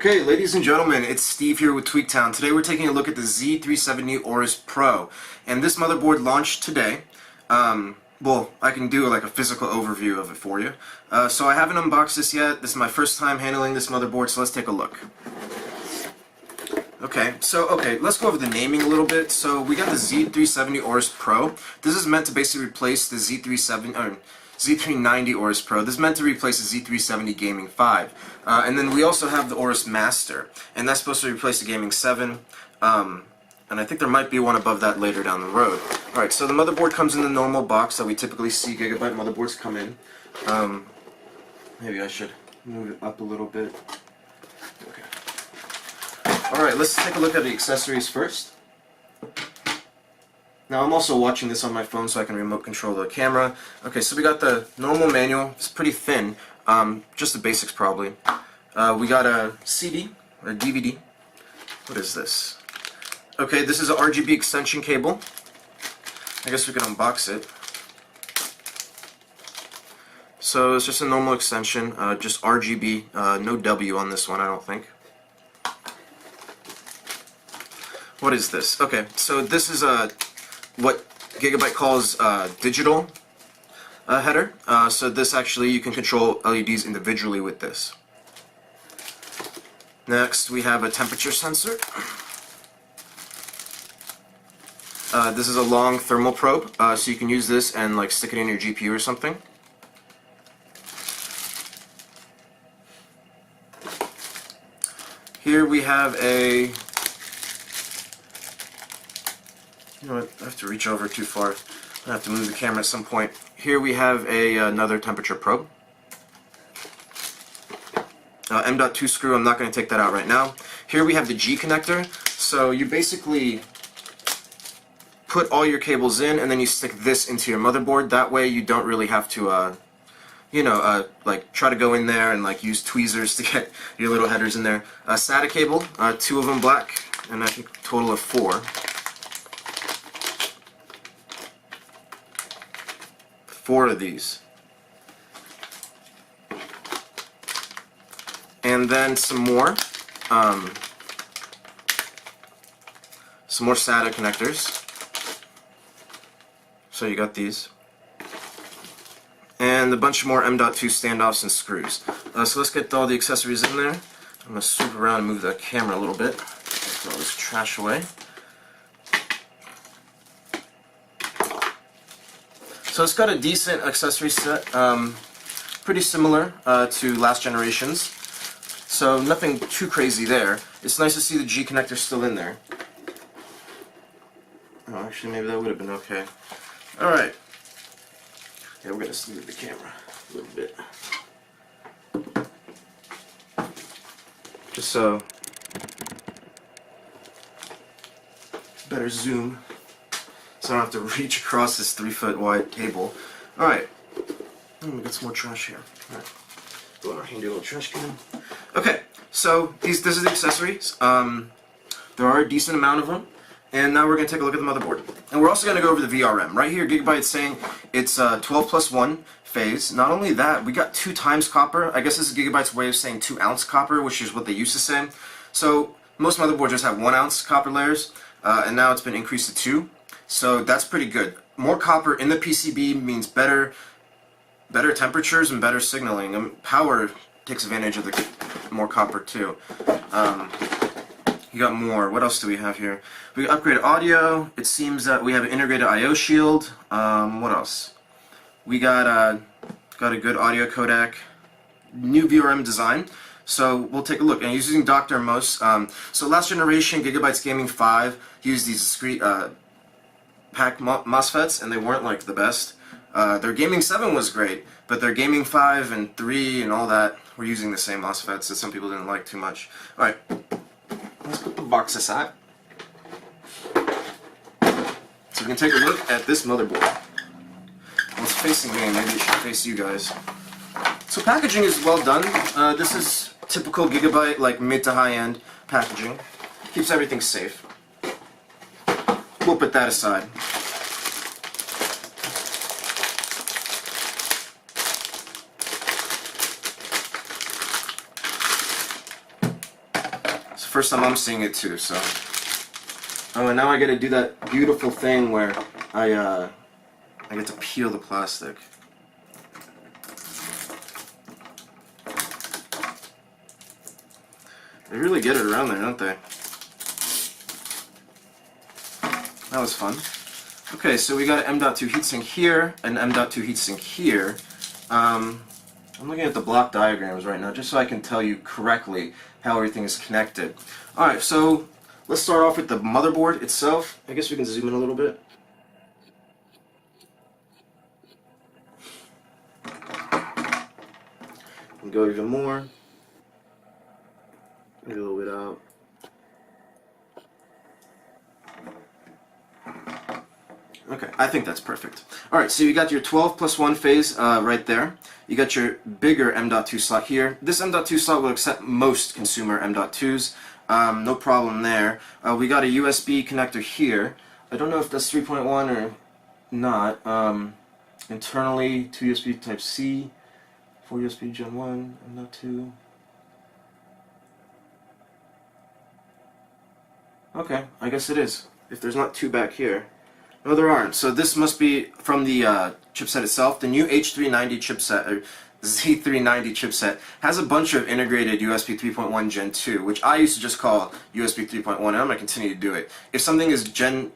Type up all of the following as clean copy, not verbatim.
Okay, ladies and gentlemen, it's Steve here with Tweaktown. Today we're taking a look at the Z390 Aorus Pro, and this motherboard launched today. Well, I can do like a physical overview of it for you. So I haven't unboxed this yet. This is my first time handling this motherboard, so let's take a look. Okay, let's go over the naming a little bit. So we got the Z390 Aorus Pro. This is meant to basically replace the Z390 Aorus Pro. This is meant to replace the Z370 Gaming 5. And then we also have the Aorus Master, and that's supposed to replace the Gaming 7. And I think there might be one above that later down the road. Alright, so the motherboard comes in the normal box that we typically see Gigabyte motherboards come in. Maybe I should move it up a little bit. Okay. Alright, let's take a look at the accessories first. Now I'm also watching this on my phone so I can remote control the camera. Okay, so we got the normal manual. It's pretty thin, just the basics probably. We got a CD, or a DVD. What is this? Okay, this is an RGB extension cable. I guess we can unbox it. So it's just a normal extension, just RGB, no W on this one, I don't think. What is this? Okay, so this is what Gigabyte calls digital header. So this actually, you can control LEDs individually with this. Next, we have a temperature sensor. This is a long thermal probe, so you can use this and like stick it in your GPU or something. Here we have a... You know what, I have to reach over too far. I have to move the camera at some point. Here we have another temperature probe. M.2 screw, I'm not going to take that out right now. Here we have the G connector. So you basically put all your cables in and then you stick this into your motherboard. That way you don't really have to, like try to go in there and like use tweezers to get your little headers in there. SATA cable, 2 of them black, and I think a total of 4. 4 of these. And then some more SATA connectors. So you got these. And a bunch more M.2 standoffs and screws. So let's get all the accessories in there. I'm going to swoop around and move the camera a little bit. Get all this trash away. So it's got a decent accessory set, pretty similar to last generation's. So nothing too crazy there. It's nice to see the G connector still in there. Oh, actually maybe that would have been okay. Alright. Yeah, we're going to move the camera a little bit. Just so better zoom. So I don't have to reach across this 3-foot wide cable. Alright. We got some more trash here. Alright. Go in our handy little trash can. Okay, so this is the accessories. There are a decent amount of them. And now we're going to take a look at the motherboard. And we're also going to go over the VRM. Right here, Gigabyte's saying it's 12+1 phase. Not only that, we got 2 times copper. I guess this is Gigabyte's way of saying 2 ounce copper, which is what they used to say. So most motherboards just have 1 ounce copper layers, and now it's been increased to 2. So that's pretty good. More copper in the PCB means better temperatures and better signaling. And power takes advantage of the more copper too. You got more. What else do we have here? We upgraded audio. It seems that we have an integrated I/O shield. What else? We got a good audio codec. New VRM design. So we'll take a look. And using Dr. Mos. So last generation Gigabyte's Gaming 5 used these discrete pack MOSFETs, and they weren't like the best. Their Gaming 7 was great, but their Gaming 5 and 3 and all that were using the same MOSFETs that some people didn't like too much. Alright, let's put the box aside. So we can take a look at this motherboard. Well, it's facing me, maybe it should face you guys. So packaging is well done. This is typical Gigabyte, like mid to high-end packaging. Keeps everything safe. We'll put that aside. first time I'm seeing it too. So, oh, and now I get to do that beautiful thing where I get to peel the plastic. They really get it around there, don't they? That was fun. Okay, so we got an M.2 heatsink here, and M.2 heatsink here. I'm looking at the block diagrams right now, just so I can tell you correctly how everything is connected. Alright, so let's start off with the motherboard itself. I guess we can zoom in a little bit. And go even more. Get a little bit out. Okay, I think that's perfect. Alright, so you got your 12 plus 1 phase right there. You got your bigger M.2 slot here. This M.2 slot will accept most consumer M.2s. No problem there. We got a USB connector here. I don't know if that's 3.1 or not. Internally, 2 USB Type-C, 4 USB Gen 1, M.2. Okay, I guess it is. If there's not 2 back here. No, there aren't. So this must be from the chipset itself. The new H390 chipset, or Z390 chipset, has a bunch of integrated USB 3.1 Gen 2, which I used to just call USB 3.1, and I'm going to continue to do it. If something is Gen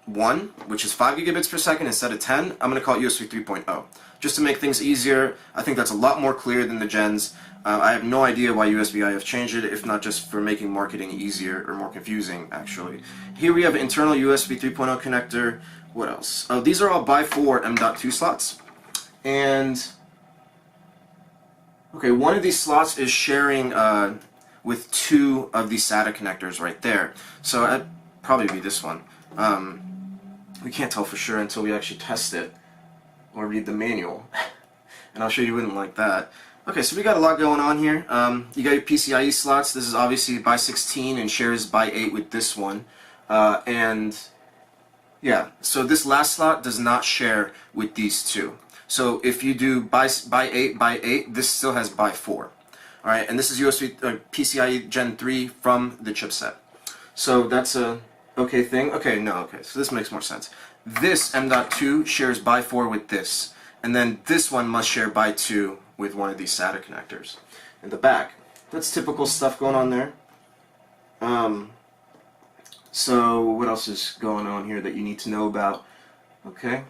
1, which is 5 gigabits per second instead of 10, I'm going to call it USB 3.0. Just to make things easier. I think that's a lot more clear than the gens. I have no idea why USB-I have changed it, if not just for making marketing easier or more confusing, actually. Here we have an internal USB 3.0 connector. What else? Oh, these are all by 4 M.2 slots. And, okay, one of these slots is sharing with 2 of these SATA connectors right there. So that'd probably be this one. We can't tell for sure until we actually test it or read the manual. And I'm sure you wouldn't like that. Okay, so we got a lot going on here. You got your PCIe slots. This is obviously by 16 and shares by 8 with this one. And yeah, so this last slot does not share with these 2. So if you do by 8 by 8, this still has by 4. Alright, and this is PCIe Gen 3 from the chipset. So that's a okay thing. Okay, no, okay, so this makes more sense. This M.2 shares by 4 with this. And then this one must share by 2 with one of these SATA connectors in the back. That's typical stuff going on there. So what else is going on here that you need to know about? Okay,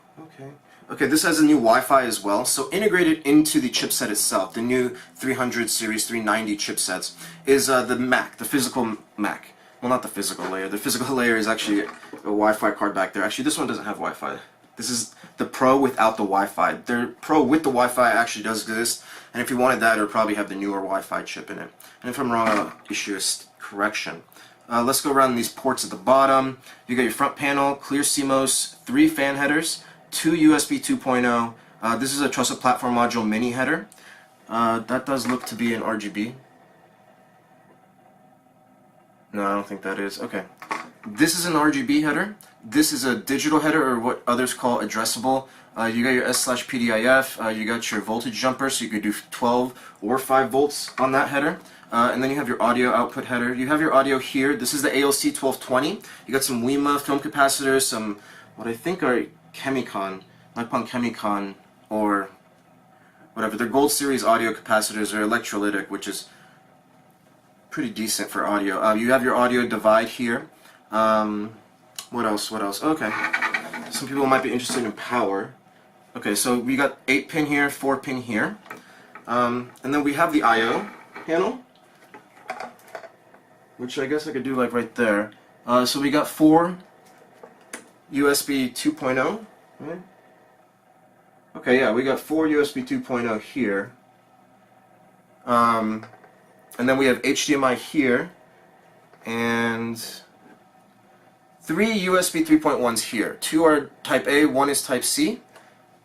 this has a new Wi-Fi as well. So integrated into the chipset itself, the new 300 series 390 chipsets, is the Mac, the physical Mac. Well, not the physical layer. The physical layer is actually a Wi-Fi card back there. Actually, this one doesn't have Wi-Fi. This is the Pro without the Wi-Fi. The Pro with the Wi-Fi actually does exist, and if you wanted that, it would probably have the newer Wi-Fi chip in it. And if I'm wrong, I'll issue a correction. Let's go around these ports at the bottom. You got your front panel, clear CMOS, 3 fan headers, 2 USB 2.0. This is a Trusted Platform Module mini header. That does look to be an RGB. No, I don't think that is. Okay. This is an RGB header. This is a digital header, or what others call addressable. You got your S/PDIF. You got your voltage jumper, so you could do 12 or 5 volts on that header. And then you have your audio output header. You have your audio here. This is the ALC 1220. You got some WEMA film capacitors, some what I think are Chemicon, Nippon Chemicon, or whatever. They're Gold Series audio capacitors. They're electrolytic, which is pretty decent for audio. You have your audio divide here. What else? Okay. Some people might be interested in power. Okay, so we got 8 pin here, 4 pin here. And then we have the I/O panel, which I guess I could do like right there. So we got 4 USB 2.0, right? Okay, yeah, we got 4 USB 2.0 here. And then we have HDMI here, and 3 USB 3.1s here. 2 are Type A, 1 is Type C.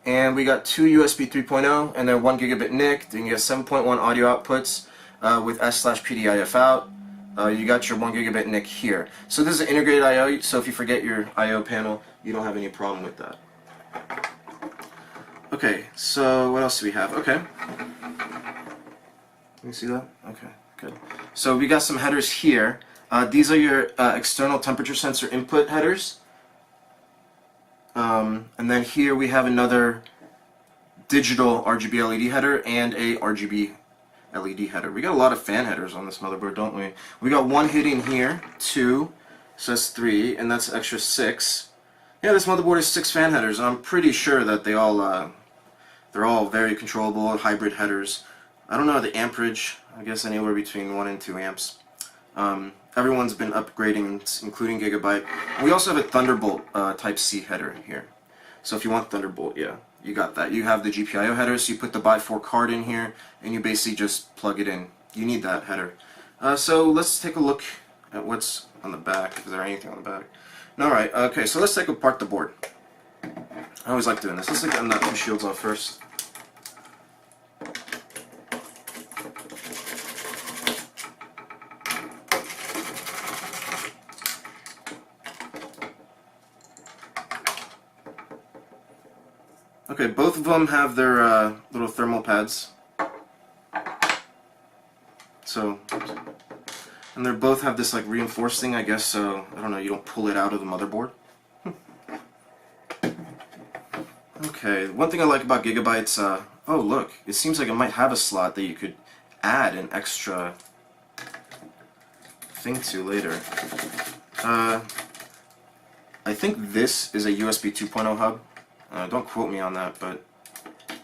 And we got 2 USB 3.0, and then 1 gigabit NIC. Then you get 7.1 audio outputs with S/PDIF out. You got your 1 gigabit NIC here. So this is an integrated I/O, so if you forget your I/O panel, you don't have any problem with that. Okay, so what else do we have? Okay. Can you see that? Okay, good. So we got some headers here. These are your external temperature sensor input headers. And then here we have another digital RGB LED header and a RGB LED header. We got a lot of fan headers on this motherboard, don't we? We got one hitting here, 2, so that's 3, and that's extra 6. Yeah, this motherboard is 6 fan headers, and I'm pretty sure that they're all very controllable hybrid headers. I don't know the amperage. I guess anywhere between 1 and 2 amps. Everyone's been upgrading, including Gigabyte. We also have a Thunderbolt Type C header here. So if you want Thunderbolt, yeah, you got that. You have the GPIO header, so you put the by4 card in here, and you basically just plug it in. You need that header. So let's take a look at what's on the back. Is there anything on the back? Alright, okay, so let's take apart the board. I always like doing this. Let's take the two shields off first. Okay, both of them have their little thermal pads. So, and they both have this like reinforced thing, I guess, so, I don't know, you don't pull it out of the motherboard. Okay, one thing I like about Gigabyte's, oh look, it seems like it might have a slot that you could add an extra thing to later. I think this is a USB 2.0 hub. Don't quote me on that, but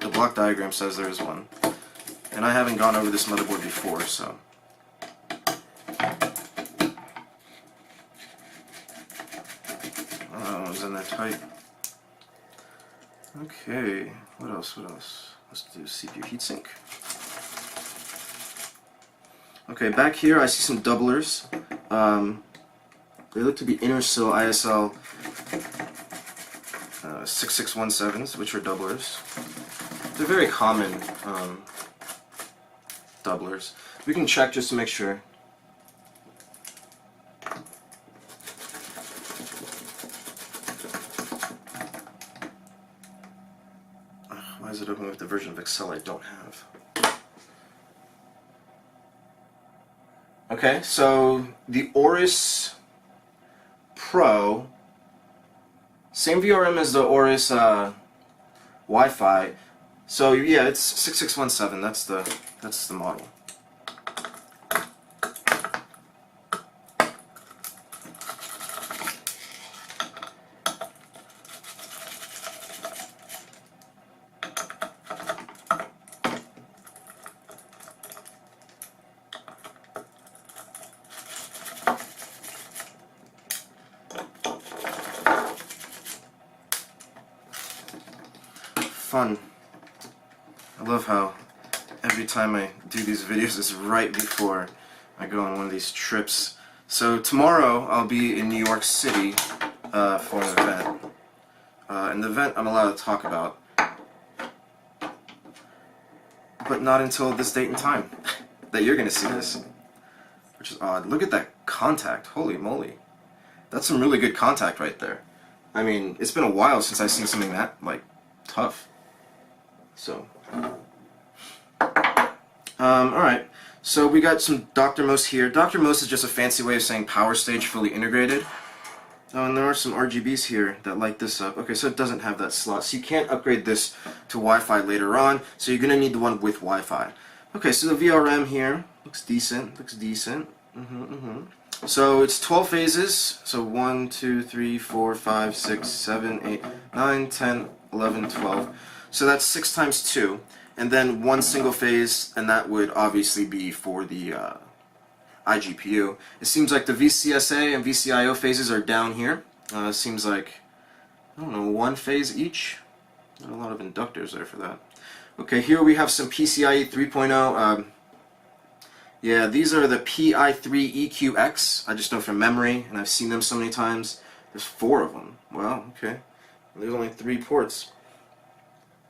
the block diagram says there is one. And I haven't gone over this motherboard before, so. Oh, it's in there tight. Okay, what else, Let's do CPU heatsink. Okay, back here I see some doublers. They look to be inner sill ISL 6617s, which are doublers. They're very common doublers. We can check just to make sure. Why is it open with the version of Excel I don't have? Okay, so the Aorus Pro, same VRM as the Aorus Wi-Fi. So yeah, it's 6617. That's the model. Fun. I love how every time I do these videos it's right before I go on one of these trips. So tomorrow I'll be in New York City for an event. An event I'm allowed to talk about, but not until this date and time that you're gonna see this, which is odd. Look at that contact, holy moly. That's some really good contact right there. I mean, it's been a while since I've seen something that, like, tough. So, alright, so we got some Dr. Most here. Dr. Most is just a fancy way of saying power stage fully integrated. Oh, and there are some RGBs here that light this up. Okay, so it doesn't have that slot, so you can't upgrade this to Wi-Fi later on, so you're going to need the one with Wi-Fi. Okay, so the VRM here looks decent, So it's 12 phases, so 1, 2, 3, 4, 5, 6, 7, 8, 9, 10, 11, 12. So that's 6 times 2, and then one single phase, and that would obviously be for the iGPU. It seems like the VCSA and VCIO phases are down here. Seems like, I don't know, 1 phase each. Not a lot of inductors there for that. Okay, here we have some PCIe 3.0. Yeah, these are the PI3EQX. I just know from memory, and I've seen them so many times. There's 4 of them. Wow, okay. There's only 3 ports.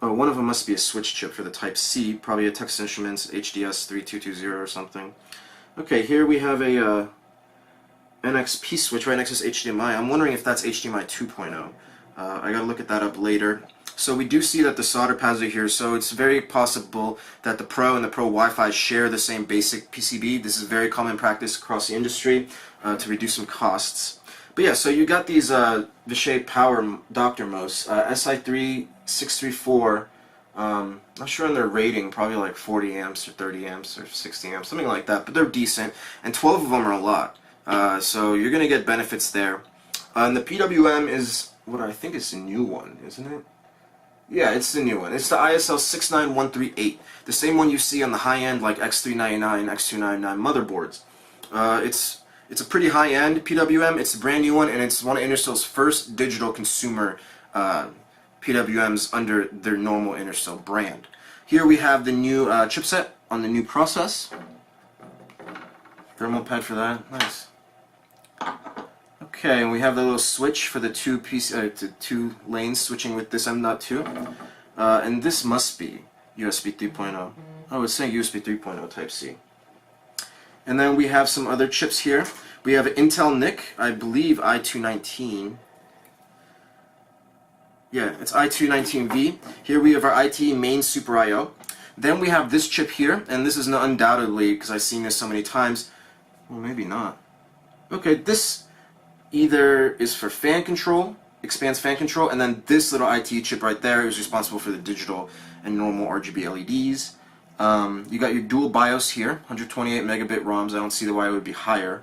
Oh, one of them must be a switch chip for the Type C, probably a Texas Instruments HDS 3220 or something. Okay, here we have a NXP switch right next to this HDMI. I'm wondering if that's HDMI 2.0. I gotta look at that up later. So we do see that the solder pads are here, so it's very possible that the Pro and the Pro Wi-Fi share the same basic PCB. This is very common practice across the industry to reduce some costs. But yeah, so you got these Vishay Power Doctor Mouse, SI3634, not sure on their rating, probably like 40 amps or 30 amps or 60 amps, something like that, but they're decent, and 12 of them are a lot. So you're going to get benefits there. And the PWM is what I think is the new one, isn't it? Yeah, it's the new one. It's the ISL 69138, the same one you see on the high-end like X399, X299 motherboards. It's a pretty high-end PWM. It's a brand new one, and it's one of Interstell's first digital consumer PWMs under their normal Intercell brand. Here we have the new chipset on the new process. Thermal pad for that. Nice. Okay, and we have the little switch for the two lanes switching with this M.2. And this must be USB 3.0. Oh, it's saying USB 3.0 Type-C. And then we have some other chips here. We have an Intel NIC, I believe i219. Yeah, it's i219V. Here we have our IT main Super I/O. Then we have this chip here, and this is undoubtedly, because I've seen this so many times, well, maybe not. Okay, this either is for fan control, expands fan control, and then this little IT chip right there is responsible for the digital and normal RGB LEDs. You got your dual BIOS here, 128 megabit ROMs. I don't see why it would be higher.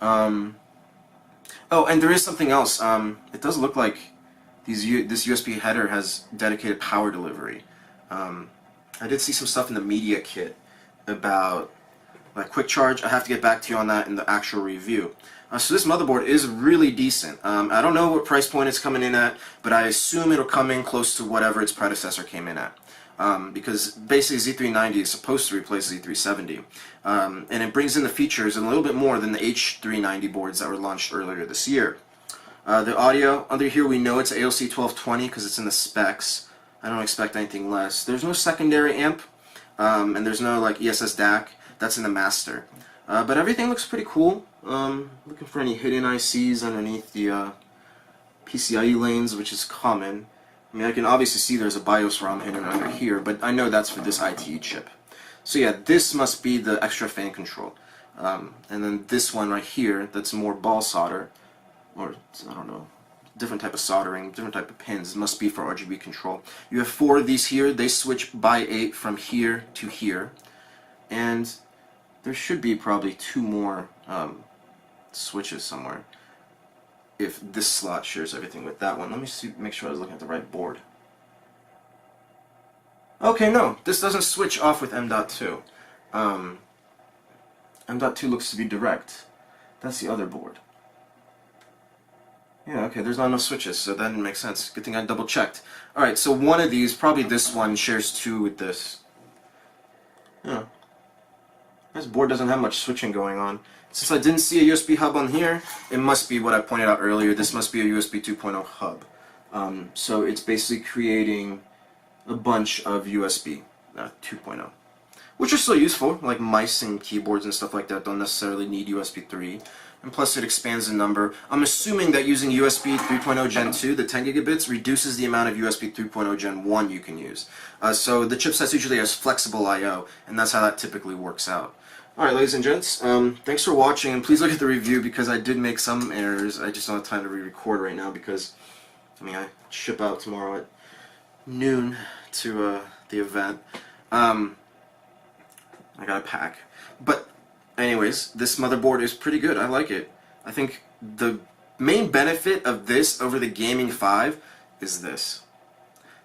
Oh, and there is something else. It does look like this USB header has dedicated power delivery. I did see some stuff in the media kit about like quick charge. I have to get back to you on that in the actual review. So this motherboard is really decent. I don't know what price point it's coming in at, but I assume it'll come in close to whatever its predecessor came in at. Because basically Z390 is supposed to replace Z370. And it brings in the features and a little bit more than the H390 boards that were launched earlier this year. The audio, under here we know it's AOC 1220 because it's in the specs. I don't expect anything less. There's no secondary amp, and there's no like ESS DAC. That's in the master. But everything looks pretty cool. Looking for any hidden ICs underneath the PCIe lanes, which is common. I mean, I can obviously see there's a BIOS ROM hidden under here, but I know that's for this IT chip. So yeah, this must be the extra fan control. And then this one right here, that's more ball solder, or I don't know, different type of soldering, different type of pins, must be for RGB control. You have 4 of these here. They switch by 8 from here to here. And there should be probably 2 more switches somewhere if this slot shares everything with that one. Let me see, make sure I was looking at the right board. Okay, no, this doesn't switch off with M.2. M.2 looks to be direct. That's the other board. Yeah, okay, there's not enough switches, so that didn't make sense. Good thing I double checked. Alright, so one of these, probably this one, shares 2 with this. Yeah. This board doesn't have much switching going on. Since I didn't see a USB hub on here, it must be what I pointed out earlier. This must be a USB 2.0 hub. So it's basically creating a bunch of USB 2.0, which are still useful, like mice and keyboards and stuff like that don't necessarily need USB 3. And plus it expands the number. I'm assuming that using USB 3.0 Gen 2, the 10 gigabits, reduces the amount of USB 3.0 Gen 1 you can use. So the chipsets usually has flexible I/O, and that's how that typically works out. Alright, ladies and gents, thanks for watching, and please look at the review because I did make some errors. I just don't have time to re-record right now because, I mean, I ship out tomorrow at noon to the event. I gotta pack. But anyways, this motherboard is pretty good. I like it. I think the main benefit of this over the Gaming 5 is this.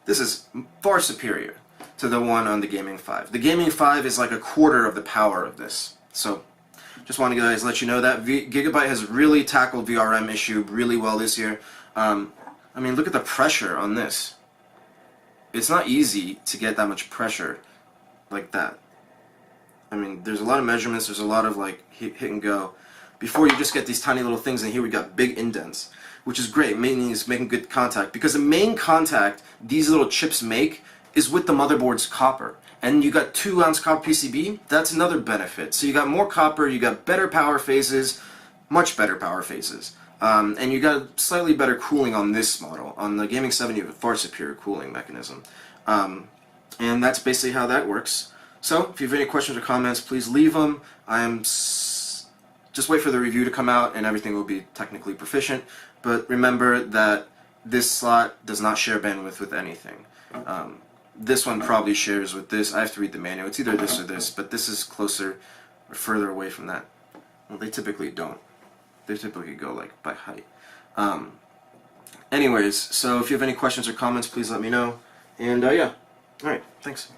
This is far superior to the one on the Gaming 5. The Gaming 5 is like a quarter of the power of this. So, just want to guys let you know that Gigabyte has really tackled VRM issue really well this year. I mean, look at the pressure on this. It's not easy to get that much pressure like that. I mean, there's a lot of measurements, there's a lot of like hit and go. Before you just get these tiny little things, and here we got big indents, which is great, meaning it's making good contact. Because the main contact these little chips make is with the motherboard's copper. And you got 2-ounce copper PCB, that's another benefit. So you got more copper, you got better power phases, much better power phases. And you got slightly better cooling on this model. On the Gaming 7 you have a far superior cooling mechanism. And that's basically how that works. So, if you have any questions or comments, please leave them. Just wait for the review to come out and everything will be technically proficient. But remember that this slot does not share bandwidth with anything. This one probably shares with this. I have to read the manual. It's either this or this, but this is closer or further away from that. Well, they typically don't. They typically go like by height. Anyways, so if you have any questions or comments, please let me know. And yeah, alright, thanks.